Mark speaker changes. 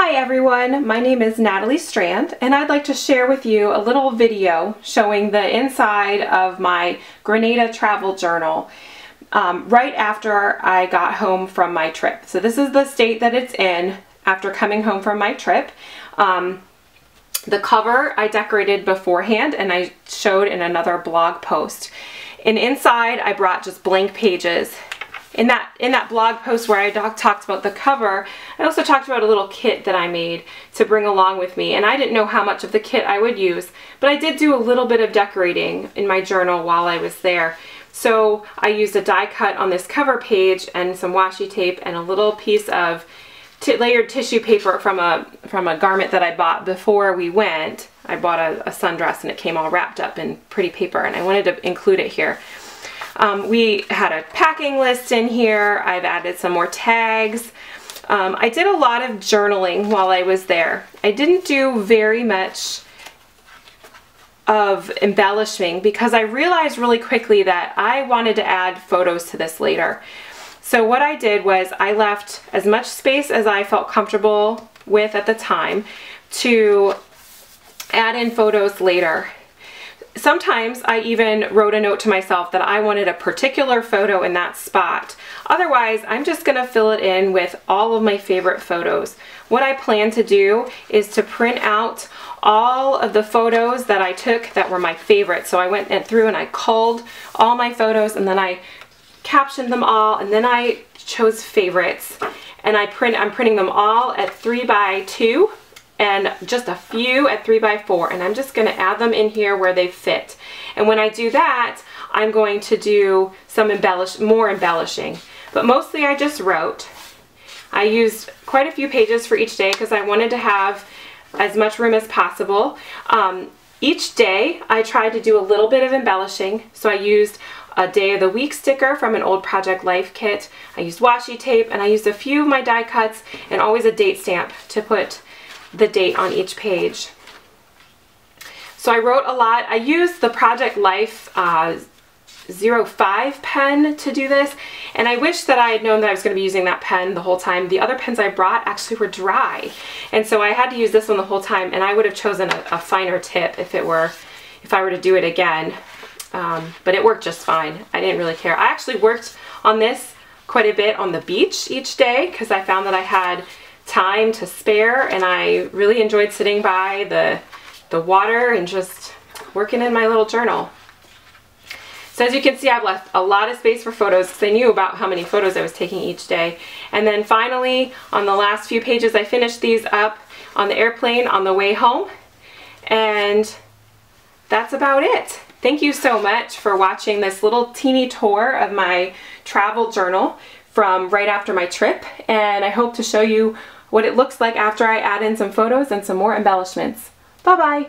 Speaker 1: Hi everyone, my name is Natalie Strand and I'd like to share with you a little video showing the inside of my Grenada Travel Journal right after I got home from my trip. So this is the state that it's in after coming home from my trip. The cover I decorated beforehand and I showed in another blog post. And inside I brought just blank pages. In that blog post where I talked about the cover, I also talked about a little kit that I made to bring along with me. And I didn't know how much of the kit I would use, but I did do a little bit of decorating in my journal while I was there. So I used a die cut on this cover page and some washi tape and a little piece of layered tissue paper from a garment that I bought before we went. I bought a sundress and it came all wrapped up in pretty paper and I wanted to include it here. We had a packing list in here. I've added some more tags. I did a lot of journaling while I was there. I didn't do very much of embellishing because I realized really quickly that I wanted to add photos to this later. So what I did was I left as much space as I felt comfortable with at the time to add in photos later. Sometimes I even wrote a note to myself that I wanted a particular photo in that spot. Otherwise, I'm just going to fill it in with all of my favorite photos. What I plan to do is to print out all of the photos that I took that were my favorites. So I went through and I culled all my photos and then I captioned them all and then I chose favorites. And I'm printing them all at 3x2. And just a few at 3x4, and I'm just going to add them in here where they fit. And when I do that, I'm going to do some more embellishing. But mostly I just wrote. I used quite a few pages for each day because I wanted to have as much room as possible. Each day I tried to do a little bit of embellishing, so I used a day of the week sticker from an old Project Life kit. I used washi tape, and I used a few of my die cuts, and always a date stamp to put the date on each page. So I wrote a lot. I used the Project Life 05 pen to do this, and I wish that I had known that I was going to be using that pen the whole time. The other pens I brought actually were dry, and so I had to use this one the whole time, and I would have chosen a finer tip if I were to do it again. But it worked just fine. I didn't really care. I actually worked on this quite a bit on the beach each day because I found that I had time to spare, and I really enjoyed sitting by the water and just working in my little journal. So as you can see, I've left a lot of space for photos because I knew about how many photos I was taking each day. And then finally, on the last few pages, I finished these up on the airplane on the way home. And that's about it. Thank you so much for watching this little teeny tour of my travel journal from right after my trip. And I hope to show you what it looks like after I add in some photos and some more embellishments. Bye-bye!